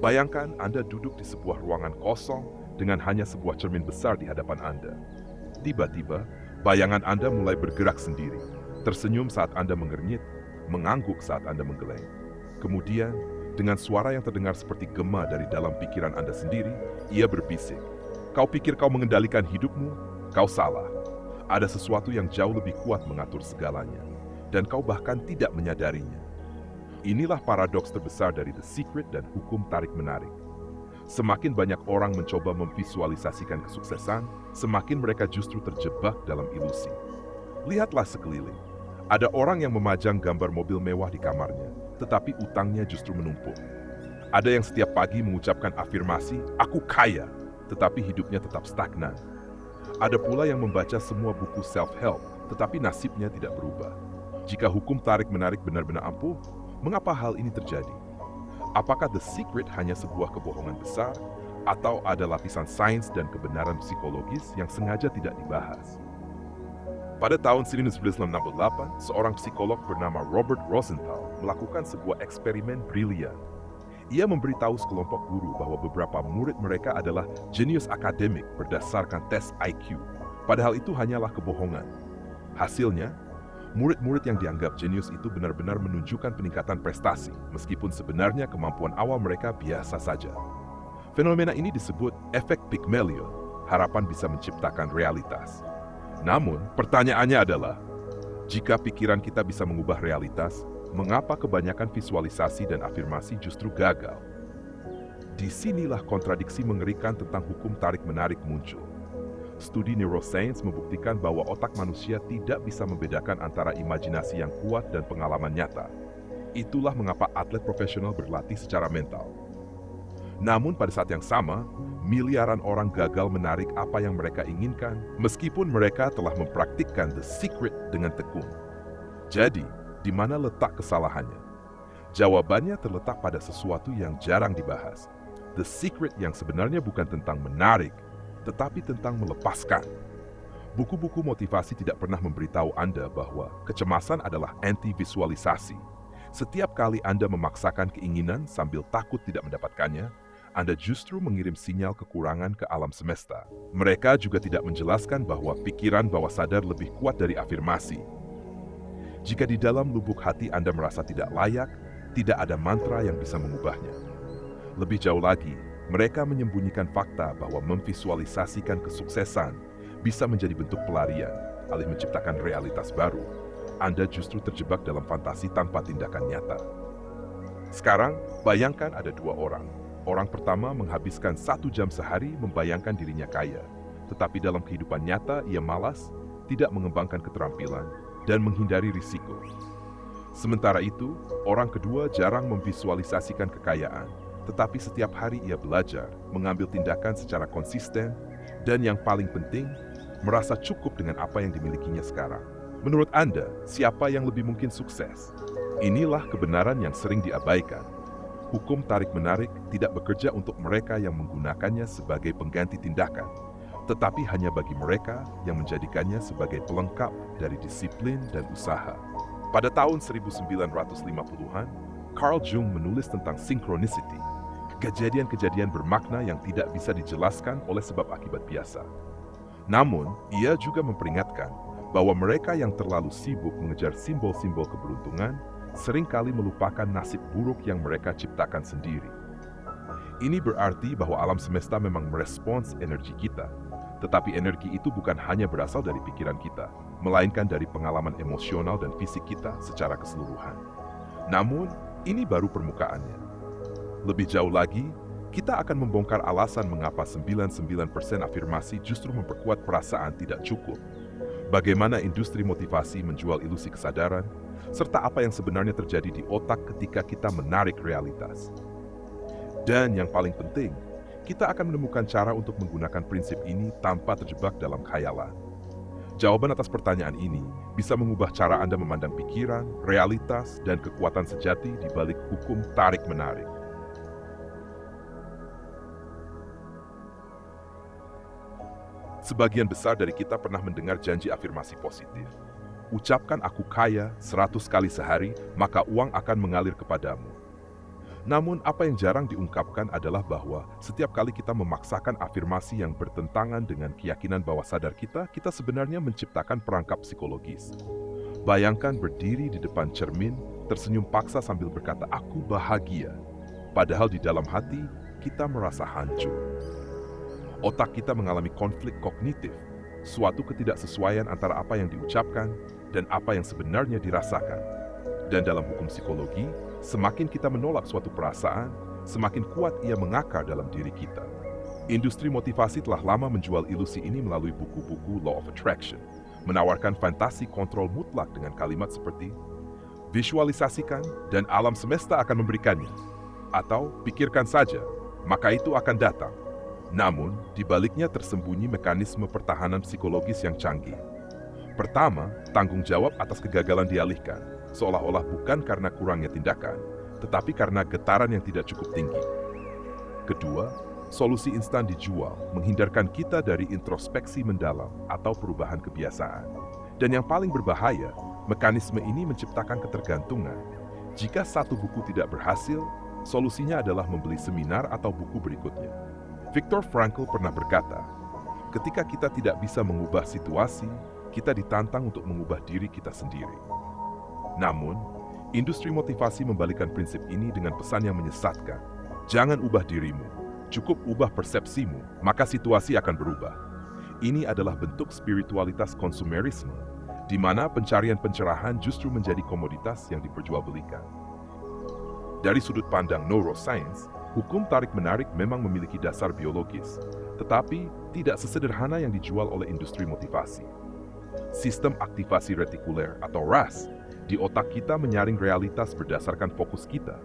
Bayangkan Anda duduk di sebuah ruangan kosong dengan hanya sebuah cermin besar di hadapan Anda. Tiba-tiba, bayangan Anda mulai bergerak sendiri, tersenyum saat Anda mengernyit, mengangguk saat Anda menggeleng. Kemudian, dengan suara yang terdengar seperti gema dari dalam pikiran Anda sendiri, ia berbisik. Kau pikir kau mengendalikan hidupmu? Kau salah. Ada sesuatu yang jauh lebih kuat mengatur segalanya, dan kau bahkan tidak menyadarinya. Inilah paradoks terbesar dari The Secret dan hukum tarik-menarik. Semakin banyak orang mencoba memvisualisasikan kesuksesan, semakin mereka justru terjebak dalam ilusi. Lihatlah sekeliling. Ada orang yang memajang gambar mobil mewah di kamarnya, tetapi utangnya justru menumpuk. Ada yang setiap pagi mengucapkan afirmasi, "Aku kaya," tetapi hidupnya tetap stagnan. Ada pula yang membaca semua buku self-help, tetapi nasibnya tidak berubah. Jika hukum tarik-menarik benar-benar ampuh, mengapa hal ini terjadi? Apakah The Secret hanya sebuah kebohongan besar, atau ada lapisan sains dan kebenaran psikologis yang sengaja tidak dibahas? Pada tahun 1968, seorang psikolog bernama Robert Rosenthal melakukan sebuah eksperimen brilian. Ia memberitahu sekelompok guru bahwa beberapa murid mereka adalah jenius akademik berdasarkan tes IQ. Padahal itu hanyalah kebohongan. Hasilnya, murid-murid yang dianggap jenius itu benar-benar menunjukkan peningkatan prestasi, meskipun sebenarnya kemampuan awal mereka biasa saja. Fenomena ini disebut efek Pygmalion, harapan bisa menciptakan realitas. Namun, pertanyaannya adalah, jika pikiran kita bisa mengubah realitas, mengapa kebanyakan visualisasi dan afirmasi justru gagal? Disinilah kontradiksi mengerikan tentang hukum tarik-menarik muncul. Studi neuroscience membuktikan bahwa otak manusia tidak bisa membedakan antara imajinasi yang kuat dan pengalaman nyata. Itulah mengapa atlet profesional berlatih secara mental. Namun pada saat yang sama, miliaran orang gagal menarik apa yang mereka inginkan meskipun mereka telah mempraktikkan The Secret dengan tekun. Jadi, di mana letak kesalahannya? Jawabannya terletak pada sesuatu yang jarang dibahas. The Secret yang sebenarnya bukan tentang menarik, tetapi tentang melepaskan. Buku-buku motivasi tidak pernah memberitahu Anda bahwa kecemasan adalah anti-visualisasi. Setiap kali Anda memaksakan keinginan sambil takut tidak mendapatkannya, Anda justru mengirim sinyal kekurangan ke alam semesta. Mereka juga tidak menjelaskan bahwa pikiran bawah sadar lebih kuat dari afirmasi. Jika di dalam lubuk hati Anda merasa tidak layak, tidak ada mantra yang bisa mengubahnya. Lebih jauh lagi, mereka menyembunyikan fakta bahwa memvisualisasikan kesuksesan bisa menjadi bentuk pelarian, alih menciptakan realitas baru. Anda justru terjebak dalam fantasi tanpa tindakan nyata. Sekarang, bayangkan ada dua orang. Orang pertama menghabiskan 1 jam sehari membayangkan dirinya kaya, tetapi dalam kehidupan nyata ia malas, tidak mengembangkan keterampilan, dan menghindari risiko. Sementara itu, orang kedua jarang memvisualisasikan kekayaan, tetapi setiap hari ia belajar, mengambil tindakan secara konsisten, dan yang paling penting, merasa cukup dengan apa yang dimilikinya sekarang. Menurut Anda, siapa yang lebih mungkin sukses? Inilah kebenaran yang sering diabaikan. Hukum tarik-menarik tidak bekerja untuk mereka yang menggunakannya sebagai pengganti tindakan, tetapi hanya bagi mereka yang menjadikannya sebagai pelengkap dari disiplin dan usaha. Pada tahun 1950-an, Carl Jung menulis tentang synchronicity, kejadian-kejadian bermakna yang tidak bisa dijelaskan oleh sebab akibat biasa. Namun, ia juga memperingatkan bahwa mereka yang terlalu sibuk mengejar simbol-simbol keberuntungan seringkali melupakan nasib buruk yang mereka ciptakan sendiri. Ini berarti bahwa alam semesta memang merespons energi kita, tetapi energi itu bukan hanya berasal dari pikiran kita, melainkan dari pengalaman emosional dan fisik kita secara keseluruhan. Namun, ini baru permukaannya. Lebih jauh lagi, kita akan membongkar alasan mengapa 99% afirmasi justru memperkuat perasaan tidak cukup. Bagaimana industri motivasi menjual ilusi kesadaran, serta apa yang sebenarnya terjadi di otak ketika kita menarik realitas. Dan yang paling penting, kita akan menemukan cara untuk menggunakan prinsip ini tanpa terjebak dalam khayalan. Jawaban atas pertanyaan ini bisa mengubah cara Anda memandang pikiran, realitas, dan kekuatan sejati di balik hukum tarik-menarik. Sebagian besar dari kita pernah mendengar janji afirmasi positif. Ucapkan aku kaya 100 kali sehari, maka uang akan mengalir kepadamu. Namun, apa yang jarang diungkapkan adalah bahwa setiap kali kita memaksakan afirmasi yang bertentangan dengan keyakinan bawah sadar kita, kita sebenarnya menciptakan perangkap psikologis. Bayangkan berdiri di depan cermin, tersenyum paksa sambil berkata, "Aku bahagia." Padahal di dalam hati, kita merasa hancur. Otak kita mengalami konflik kognitif, suatu ketidaksesuaian antara apa yang diucapkan dan apa yang sebenarnya dirasakan. Dan dalam hukum psikologi, semakin kita menolak suatu perasaan, semakin kuat ia mengakar dalam diri kita. Industri motivasi telah lama menjual ilusi ini melalui buku-buku Law of Attraction, menawarkan fantasi kontrol mutlak dengan kalimat seperti, "Visualisasikan dan alam semesta akan memberikannya." Atau, "Pikirkan saja, maka itu akan datang." Namun, di baliknya tersembunyi mekanisme pertahanan psikologis yang canggih. Pertama, tanggung jawab atas kegagalan dialihkan, seolah-olah bukan karena kurangnya tindakan, tetapi karena getaran yang tidak cukup tinggi. Kedua, solusi instan dijual, menghindarkan kita dari introspeksi mendalam atau perubahan kebiasaan. Dan yang paling berbahaya, mekanisme ini menciptakan ketergantungan. Jika satu buku tidak berhasil, solusinya adalah membeli seminar atau buku berikutnya. Viktor Frankl pernah berkata, ketika kita tidak bisa mengubah situasi, kita ditantang untuk mengubah diri kita sendiri. Namun, industri motivasi membalikan prinsip ini dengan pesan yang menyesatkan. Jangan ubah dirimu, cukup ubah persepsimu, maka situasi akan berubah. Ini adalah bentuk spiritualitas konsumerisme, di mana pencarian pencerahan justru menjadi komoditas yang diperjualbelikan. Dari sudut pandang neuroscience, hukum tarik-menarik memang memiliki dasar biologis, tetapi tidak sesederhana yang dijual oleh industri motivasi. Sistem aktivasi retikuler atau RAS di otak kita menyaring realitas berdasarkan fokus kita,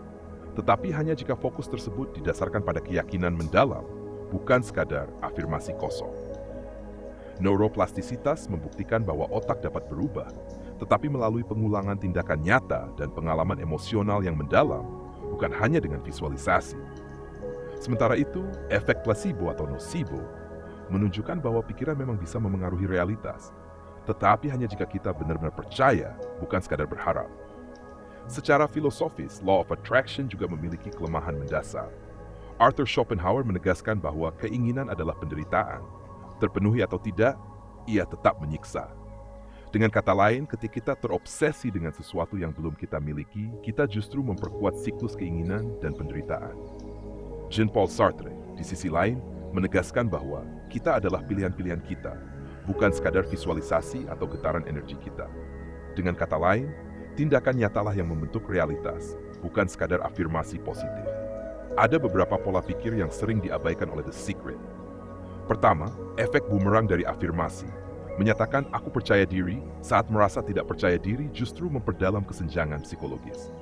tetapi hanya jika fokus tersebut didasarkan pada keyakinan mendalam, bukan sekadar afirmasi kosong. Neuroplastisitas membuktikan bahwa otak dapat berubah, tetapi melalui pengulangan tindakan nyata dan pengalaman emosional yang mendalam, bukan hanya dengan visualisasi. Sementara itu, efek placebo atau nocebo menunjukkan bahwa pikiran memang bisa memengaruhi realitas, tetapi hanya jika kita benar-benar percaya, bukan sekadar berharap. Secara filosofis, Law of Attraction juga memiliki kelemahan mendasar. Arthur Schopenhauer menegaskan bahwa keinginan adalah penderitaan. Terpenuhi atau tidak, ia tetap menyiksa. Dengan kata lain, ketika kita terobsesi dengan sesuatu yang belum kita miliki, kita justru memperkuat siklus keinginan dan penderitaan. Jean-Paul Sartre, di sisi lain, menegaskan bahwa kita adalah pilihan-pilihan kita, bukan sekadar visualisasi atau getaran energi kita. Dengan kata lain, tindakan nyatalah yang membentuk realitas, bukan sekadar afirmasi positif. Ada beberapa pola pikir yang sering diabaikan oleh The Secret. Pertama, efek bumerang dari afirmasi. Menyatakan aku percaya diri saat merasa tidak percaya diri justru memperdalam kesenjangan psikologis.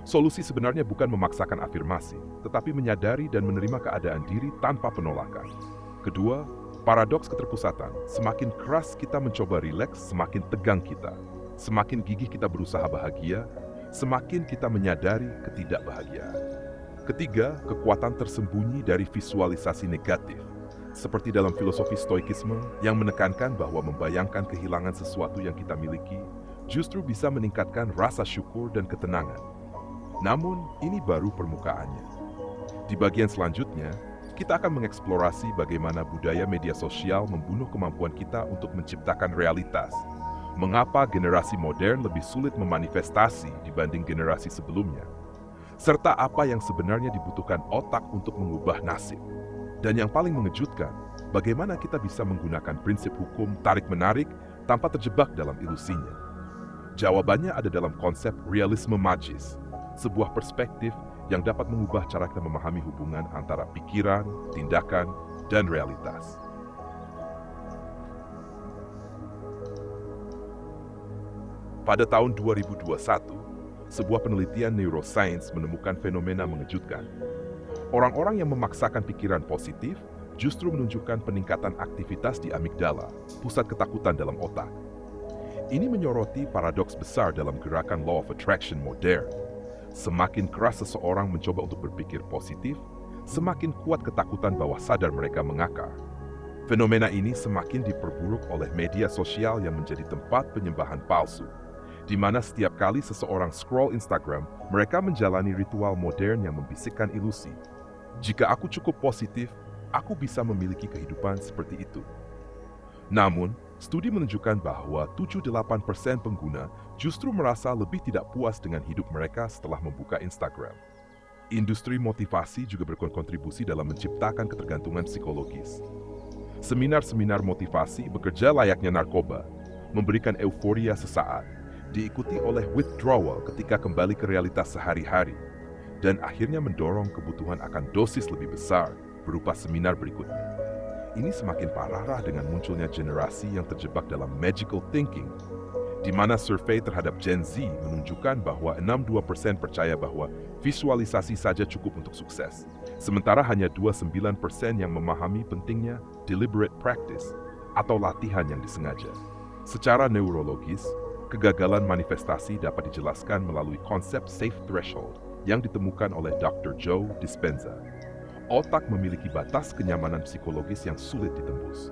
Solusi sebenarnya bukan memaksakan afirmasi, tetapi menyadari dan menerima keadaan diri tanpa penolakan. Kedua, paradoks keterpusatan. Semakin keras kita mencoba rileks, semakin tegang kita. Semakin gigih kita berusaha bahagia, semakin kita menyadari ketidakbahagiaan. Ketiga, kekuatan tersembunyi dari visualisasi negatif. Seperti dalam filosofi stoikisme yang menekankan bahwa membayangkan kehilangan sesuatu yang kita miliki justru bisa meningkatkan rasa syukur dan ketenangan. Namun, ini baru permukaannya. Di bagian selanjutnya, kita akan mengeksplorasi bagaimana budaya media sosial membunuh kemampuan kita untuk menciptakan realitas. Mengapa generasi modern lebih sulit memanifestasi dibanding generasi sebelumnya? Serta apa yang sebenarnya dibutuhkan otak untuk mengubah nasib. Dan yang paling mengejutkan, bagaimana kita bisa menggunakan prinsip hukum tarik-menarik tanpa terjebak dalam ilusinya. Jawabannya ada dalam konsep realisme magis, sebuah perspektif yang dapat mengubah cara kita memahami hubungan antara pikiran, tindakan, dan realitas. Pada tahun 2021, sebuah penelitian neuroscience menemukan fenomena mengejutkan. Orang-orang yang memaksakan pikiran positif justru menunjukkan peningkatan aktivitas di amigdala, pusat ketakutan dalam otak. Ini menyoroti paradoks besar dalam gerakan Law of Attraction modern. Semakin keras seseorang mencoba untuk berpikir positif, semakin kuat ketakutan bawah sadar mereka mengakar. Fenomena ini semakin diperburuk oleh media sosial yang menjadi tempat penyembahan palsu, di mana setiap kali seseorang scroll Instagram, mereka menjalani ritual modern yang membisikkan ilusi. Jika aku cukup positif, aku bisa memiliki kehidupan seperti itu. Namun, studi menunjukkan bahwa 78% pengguna justru merasa lebih tidak puas dengan hidup mereka setelah membuka Instagram. Industri motivasi juga berkontribusi dalam menciptakan ketergantungan psikologis. Seminar-seminar motivasi bekerja layaknya narkoba, memberikan euforia sesaat, diikuti oleh withdrawal ketika kembali ke realitas sehari-hari, dan akhirnya mendorong kebutuhan akan dosis lebih besar berupa seminar berikutnya. Ini semakin parah dengan munculnya generasi yang terjebak dalam magical thinking, di mana survei terhadap Gen Z menunjukkan bahwa 62% percaya bahwa visualisasi saja cukup untuk sukses, sementara hanya 29% yang memahami pentingnya deliberate practice atau latihan yang disengaja. Secara neurologis, kegagalan manifestasi dapat dijelaskan melalui konsep safe threshold yang ditemukan oleh Dr. Joe Dispenza. Otak memiliki batas kenyamanan psikologis yang sulit ditembus.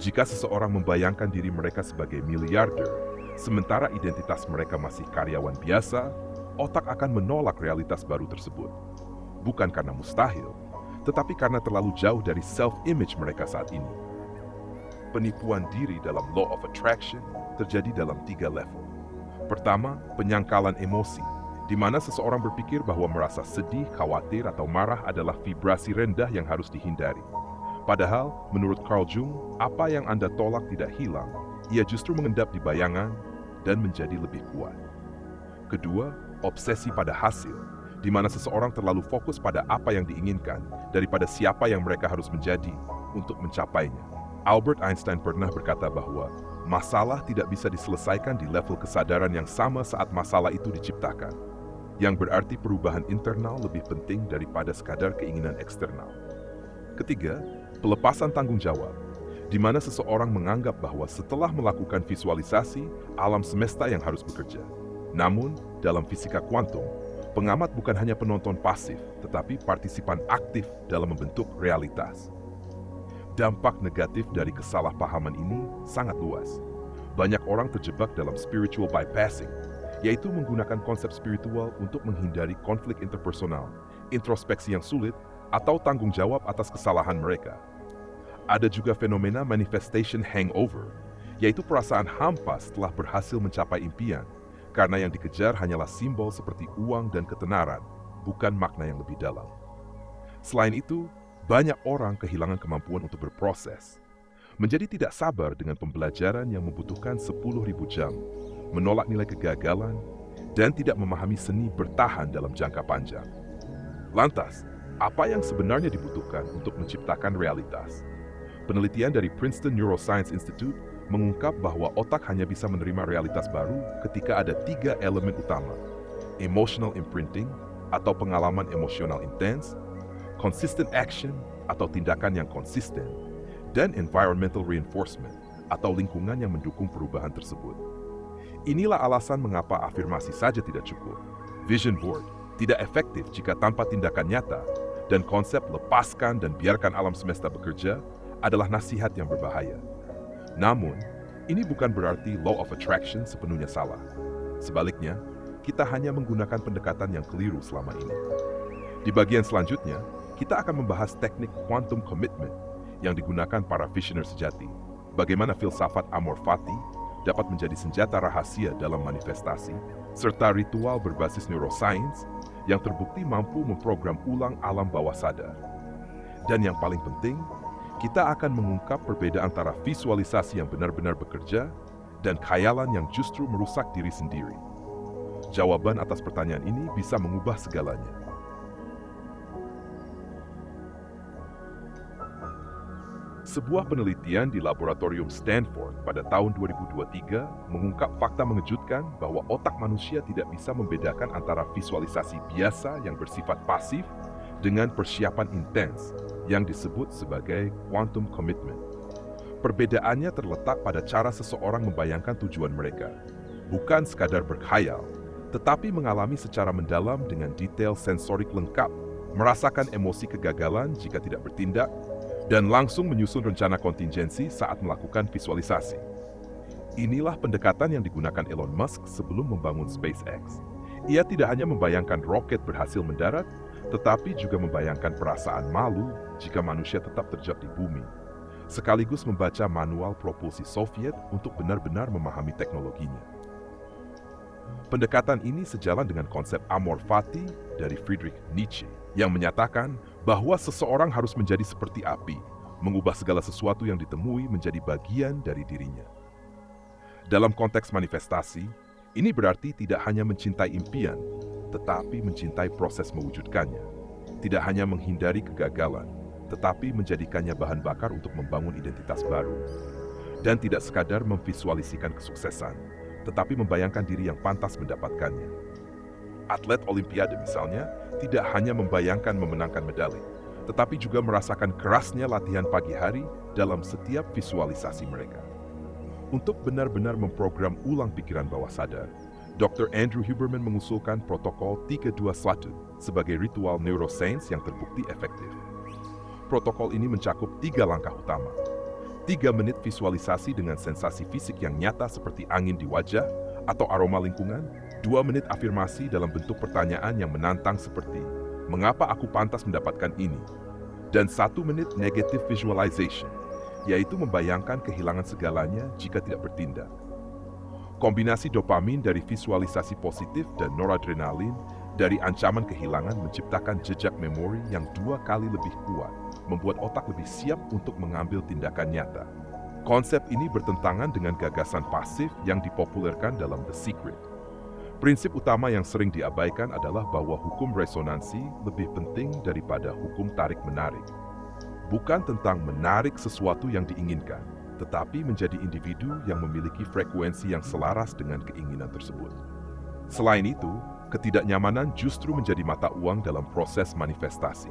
Jika seseorang membayangkan diri mereka sebagai miliarder, sementara identitas mereka masih karyawan biasa, otak akan menolak realitas baru tersebut. Bukan karena mustahil, tetapi karena terlalu jauh dari self-image mereka saat ini. Penipuan diri dalam Law of Attraction terjadi dalam 3 level. Pertama, penyangkalan emosi, di mana seseorang berpikir bahwa merasa sedih, khawatir, atau marah adalah vibrasi rendah yang harus dihindari. Padahal, menurut Carl Jung, apa yang Anda tolak tidak hilang, ia justru mengendap di bayangan dan menjadi lebih kuat. Kedua, obsesi pada hasil, di mana seseorang terlalu fokus pada apa yang diinginkan daripada siapa yang mereka harus menjadi untuk mencapainya. Albert Einstein pernah berkata bahwa masalah tidak bisa diselesaikan di level kesadaran yang sama saat masalah itu diciptakan, yang berarti perubahan internal lebih penting daripada sekadar keinginan eksternal. Ketiga, pelepasan tanggung jawab, di mana seseorang menganggap bahwa setelah melakukan visualisasi, alam semesta yang harus bekerja. Namun, dalam fisika kuantum, pengamat bukan hanya penonton pasif, tetapi partisipan aktif dalam membentuk realitas. Dampak negatif dari kesalahpahaman ini sangat luas. Banyak orang terjebak dalam spiritual bypassing, yaitu menggunakan konsep spiritual untuk menghindari konflik interpersonal, introspeksi yang sulit, atau tanggung jawab atas kesalahan mereka. Ada juga fenomena manifestation hangover, yaitu perasaan hampa setelah berhasil mencapai impian, karena yang dikejar hanyalah simbol seperti uang dan ketenaran, bukan makna yang lebih dalam. Selain itu, banyak orang kehilangan kemampuan untuk berproses, menjadi tidak sabar dengan pembelajaran yang membutuhkan 10.000 jam, menolak nilai kegagalan, dan tidak memahami seni bertahan dalam jangka panjang. Lantas, apa yang sebenarnya dibutuhkan untuk menciptakan realitas? Penelitian dari Princeton Neuroscience Institute mengungkap bahwa otak hanya bisa menerima realitas baru ketika ada 3 elemen utama: emotional imprinting atau pengalaman emosional intens, consistent action atau tindakan yang konsisten, dan environmental reinforcement atau lingkungan yang mendukung perubahan tersebut. Inilah alasan mengapa afirmasi saja tidak cukup. Vision board tidak efektif jika tanpa tindakan nyata, dan konsep lepaskan dan biarkan alam semesta bekerja adalah nasihat yang berbahaya. Namun, ini bukan berarti law of attraction sepenuhnya salah. Sebaliknya, kita hanya menggunakan pendekatan yang keliru selama ini. Di bagian selanjutnya, kita akan membahas teknik quantum commitment yang digunakan para visioner sejati, bagaimana filsafat amor fati dapat menjadi senjata rahasia dalam manifestasi, serta ritual berbasis neuroscience yang terbukti mampu memprogram ulang alam bawah sadar. Dan yang paling penting, kita akan mengungkap perbedaan antara visualisasi yang benar-benar bekerja dan khayalan yang justru merusak diri sendiri. Jawaban atas pertanyaan ini bisa mengubah segalanya. Sebuah penelitian di laboratorium Stanford pada tahun 2023 mengungkap fakta mengejutkan bahwa otak manusia tidak bisa membedakan antara visualisasi biasa yang bersifat pasif dengan persiapan intens yang disebut sebagai quantum commitment. Perbedaannya terletak pada cara seseorang membayangkan tujuan mereka, bukan sekadar berkhayal, tetapi mengalami secara mendalam dengan detail sensorik lengkap, merasakan emosi kegagalan jika tidak bertindak, dan langsung menyusun rencana kontingensi saat melakukan visualisasi. Inilah pendekatan yang digunakan Elon Musk sebelum membangun SpaceX. Ia tidak hanya membayangkan roket berhasil mendarat, tetapi juga membayangkan perasaan malu jika manusia tetap terjebak di bumi, sekaligus membaca manual propulsi Soviet untuk benar-benar memahami teknologinya. Pendekatan ini sejalan dengan konsep amor fati dari Friedrich Nietzsche, yang menyatakan bahwa seseorang harus menjadi seperti api, mengubah segala sesuatu yang ditemui menjadi bagian dari dirinya. Dalam konteks manifestasi, ini berarti tidak hanya mencintai impian, tetapi mencintai proses mewujudkannya. Tidak hanya menghindari kegagalan, tetapi menjadikannya bahan bakar untuk membangun identitas baru. Dan tidak sekadar memvisualisikan kesuksesan, tetapi membayangkan diri yang pantas mendapatkannya. Atlet Olimpiade misalnya, tidak hanya membayangkan memenangkan medali, tetapi juga merasakan kerasnya latihan pagi hari dalam setiap visualisasi mereka. Untuk benar-benar memprogram ulang pikiran bawah sadar, Dr. Andrew Huberman mengusulkan protokol 321 sebagai ritual neuroscience yang terbukti efektif. Protokol ini mencakup 3 langkah utama. 3 menit visualisasi dengan sensasi fisik yang nyata seperti angin di wajah atau aroma lingkungan, 2 menit afirmasi dalam bentuk pertanyaan yang menantang seperti, "Mengapa aku pantas mendapatkan ini?" Dan 1 menit negative visualization, yaitu membayangkan kehilangan segalanya jika tidak bertindak. Kombinasi dopamin dari visualisasi positif dan noradrenalin dari ancaman kehilangan menciptakan jejak memori yang 2 kali lebih kuat, membuat otak lebih siap untuk mengambil tindakan nyata. Konsep ini bertentangan dengan gagasan pasif yang dipopulerkan dalam The Secret. Prinsip utama yang sering diabaikan adalah bahwa hukum resonansi lebih penting daripada hukum tarik-menarik. Bukan tentang menarik sesuatu yang diinginkan, tetapi menjadi individu yang memiliki frekuensi yang selaras dengan keinginan tersebut. Selain itu, ketidaknyamanan justru menjadi mata uang dalam proses manifestasi.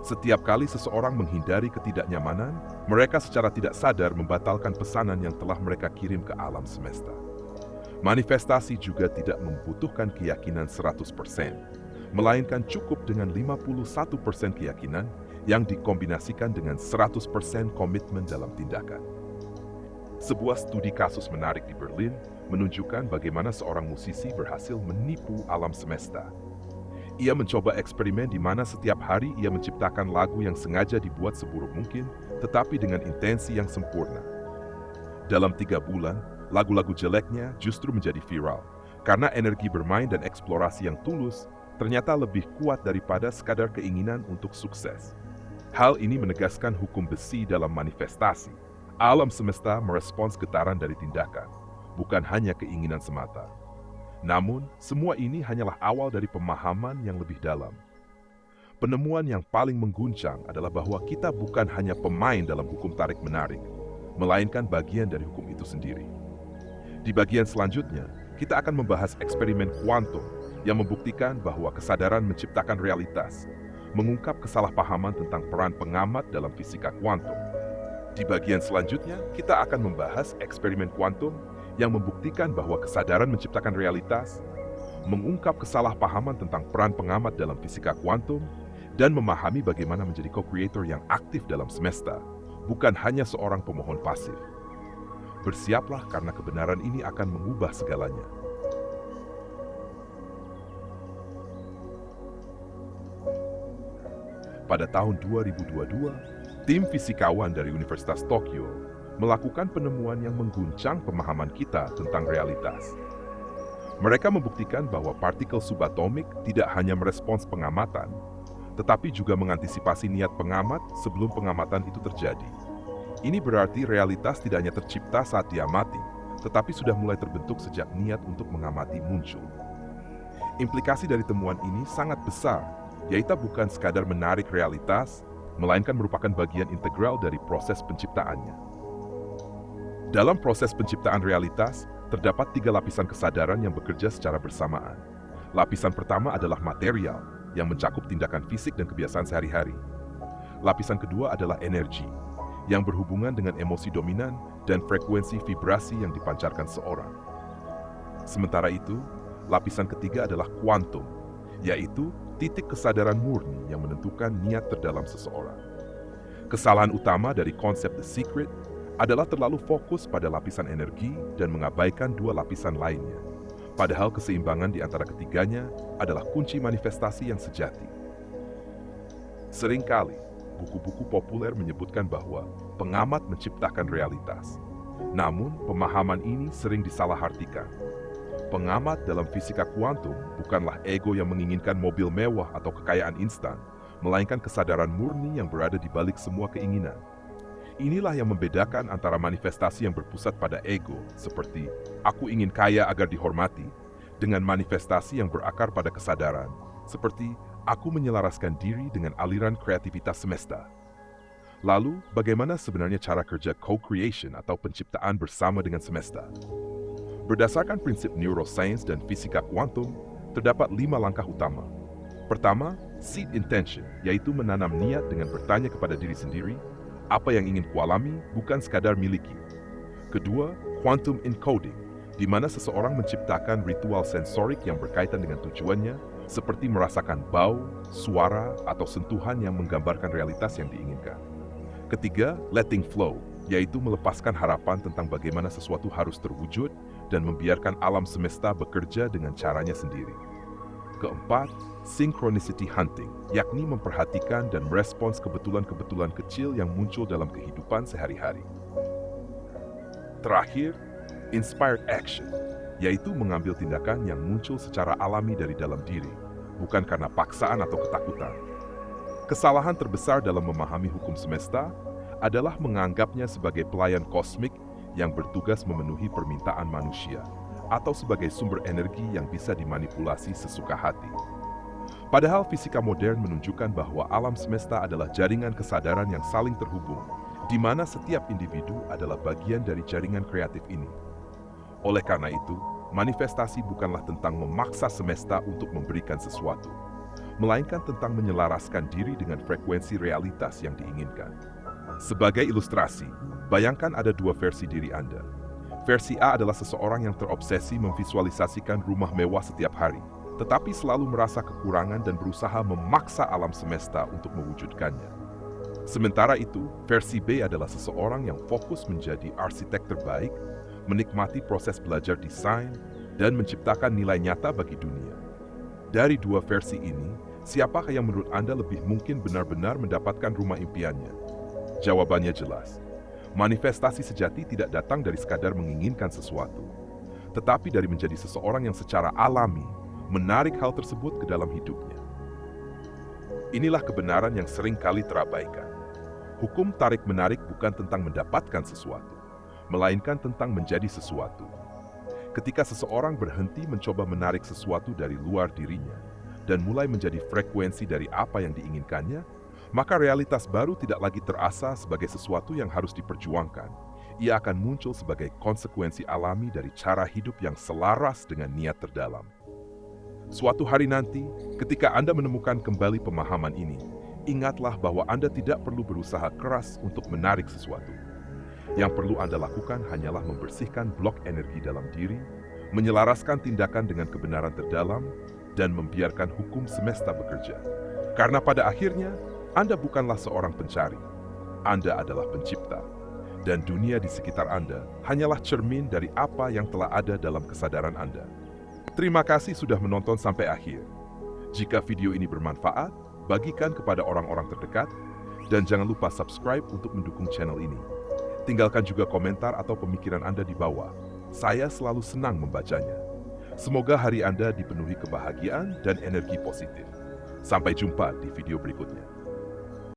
Setiap kali seseorang menghindari ketidaknyamanan, mereka secara tidak sadar membatalkan pesanan yang telah mereka kirim ke alam semesta. Manifestasi juga tidak membutuhkan keyakinan 100%, melainkan cukup dengan 51% keyakinan yang dikombinasikan dengan 100% komitmen dalam tindakan. Sebuah studi kasus menarik di Berlin menunjukkan bagaimana seorang musisi berhasil menipu alam semesta. Ia mencoba eksperimen di mana setiap hari ia menciptakan lagu yang sengaja dibuat seburuk mungkin, tetapi dengan intensi yang sempurna. Dalam 3 bulan, lagu-lagu jeleknya justru menjadi viral, karena energi bermain dan eksplorasi yang tulus ternyata lebih kuat daripada sekadar keinginan untuk sukses. Hal ini menegaskan hukum besi dalam manifestasi. Alam semesta merespons getaran dari tindakan, bukan hanya keinginan semata. Namun, semua ini hanyalah awal dari pemahaman yang lebih dalam. Penemuan yang paling mengguncang adalah bahwa kita bukan hanya pemain dalam hukum tarik-menarik, melainkan bagian dari hukum itu sendiri. Di bagian selanjutnya, kita akan membahas eksperimen kuantum yang membuktikan bahwa kesadaran menciptakan realitas, mengungkap kesalahpahaman tentang peran pengamat dalam fisika kuantum. Di bagian selanjutnya, kita akan membahas eksperimen kuantum yang membuktikan bahwa kesadaran menciptakan realitas, mengungkap kesalahpahaman tentang peran pengamat dalam fisika kuantum, dan memahami bagaimana menjadi co-creator yang aktif dalam semesta, bukan hanya seorang pemohon pasif. Bersiaplah karena kebenaran ini akan mengubah segalanya. Pada tahun 2022, tim fisikawan dari Universitas Tokyo melakukan penemuan yang mengguncang pemahaman kita tentang realitas. Mereka membuktikan bahwa partikel subatomik tidak hanya merespons pengamatan, tetapi juga mengantisipasi niat pengamat sebelum pengamatan itu terjadi. Ini berarti realitas tidak hanya tercipta saat dia mati, tetapi sudah mulai terbentuk sejak niat untuk mengamati muncul. Implikasi dari temuan ini sangat besar, yaitu bukan sekadar menarik realitas, melainkan merupakan bagian integral dari proses penciptaannya. Dalam proses penciptaan realitas, terdapat 3 lapisan kesadaran yang bekerja secara bersamaan. Lapisan pertama adalah material, yang mencakup tindakan fisik dan kebiasaan sehari-hari. Lapisan kedua adalah energi, yang berhubungan dengan emosi dominan dan frekuensi vibrasi yang dipancarkan seorang. Sementara itu, lapisan ketiga adalah kuantum, yaitu titik kesadaran murni yang menentukan niat terdalam seseorang. Kesalahan utama dari konsep The Secret adalah terlalu fokus pada lapisan energi dan mengabaikan dua lapisan lainnya. Padahal keseimbangan di antara ketiganya adalah kunci manifestasi yang sejati. Seringkali, buku-buku populer menyebutkan bahwa pengamat menciptakan realitas. Namun, pemahaman ini sering disalahartikan. Pengamat dalam fisika kuantum bukanlah ego yang menginginkan mobil mewah atau kekayaan instan, melainkan kesadaran murni yang berada di balik semua keinginan. Inilah yang membedakan antara manifestasi yang berpusat pada ego, seperti "aku ingin kaya agar dihormati", dengan manifestasi yang berakar pada kesadaran, seperti "aku menyelaraskan diri dengan aliran kreativitas semesta". Lalu, bagaimana sebenarnya cara kerja co-creation atau penciptaan bersama dengan semesta? Berdasarkan prinsip neuroscience dan fisika kuantum, terdapat 5 langkah utama. Pertama, seed intention, yaitu menanam niat dengan bertanya kepada diri sendiri, apa yang ingin kualami bukan sekadar miliki. Kedua, quantum encoding, di mana seseorang menciptakan ritual sensorik yang berkaitan dengan tujuannya, seperti merasakan bau, suara, atau sentuhan yang menggambarkan realitas yang diinginkan. Ketiga, letting flow, yaitu melepaskan harapan tentang bagaimana sesuatu harus terwujud dan membiarkan alam semesta bekerja dengan caranya sendiri. Keempat, synchronicity hunting, yakni memperhatikan dan merespons kebetulan-kebetulan kecil yang muncul dalam kehidupan sehari-hari. Terakhir, inspired action, yaitu mengambil tindakan yang muncul secara alami dari dalam diri, bukan karena paksaan atau ketakutan. Kesalahan terbesar dalam memahami hukum semesta adalah menganggapnya sebagai pelayan kosmik yang bertugas memenuhi permintaan manusia, atau sebagai sumber energi yang bisa dimanipulasi sesuka hati. Padahal fisika modern menunjukkan bahwa alam semesta adalah jaringan kesadaran yang saling terhubung, di mana setiap individu adalah bagian dari jaringan kreatif ini. Oleh karena itu, manifestasi bukanlah tentang memaksa semesta untuk memberikan sesuatu, melainkan tentang menyelaraskan diri dengan frekuensi realitas yang diinginkan. Sebagai ilustrasi, bayangkan ada 2 versi diri Anda. Versi A adalah seseorang yang terobsesi memvisualisasikan rumah mewah setiap hari, tetapi selalu merasa kekurangan dan berusaha memaksa alam semesta untuk mewujudkannya. Sementara itu, versi B adalah seseorang yang fokus menjadi arsitek terbaik, menikmati proses belajar desain, dan menciptakan nilai nyata bagi dunia. Dari 2 versi ini, siapakah yang menurut Anda lebih mungkin benar-benar mendapatkan rumah impiannya? Jawabannya jelas. Manifestasi sejati tidak datang dari sekadar menginginkan sesuatu, tetapi dari menjadi seseorang yang secara alami menarik hal tersebut ke dalam hidupnya. Inilah kebenaran yang sering kali terabaikan. Hukum tarik-menarik bukan tentang mendapatkan sesuatu, melainkan tentang menjadi sesuatu. Ketika seseorang berhenti mencoba menarik sesuatu dari luar dirinya dan mulai menjadi frekuensi dari apa yang diinginkannya, maka realitas baru tidak lagi terasa sebagai sesuatu yang harus diperjuangkan. Ia akan muncul sebagai konsekuensi alami dari cara hidup yang selaras dengan niat terdalam. Suatu hari nanti, ketika Anda menemukan kembali pemahaman ini, ingatlah bahwa Anda tidak perlu berusaha keras untuk menarik sesuatu. Yang perlu Anda lakukan hanyalah membersihkan blok energi dalam diri, menyelaraskan tindakan dengan kebenaran terdalam, dan membiarkan hukum semesta bekerja. Karena pada akhirnya, Anda bukanlah seorang pencari, Anda adalah pencipta, dan dunia di sekitar Anda hanyalah cermin dari apa yang telah ada dalam kesadaran Anda. Terima kasih sudah menonton sampai akhir. Jika video ini bermanfaat, bagikan kepada orang-orang terdekat, dan jangan lupa subscribe untuk mendukung channel ini. Tinggalkan juga komentar atau pemikiran Anda di bawah. Saya selalu senang membacanya. Semoga hari Anda dipenuhi kebahagiaan dan energi positif. Sampai jumpa di video berikutnya.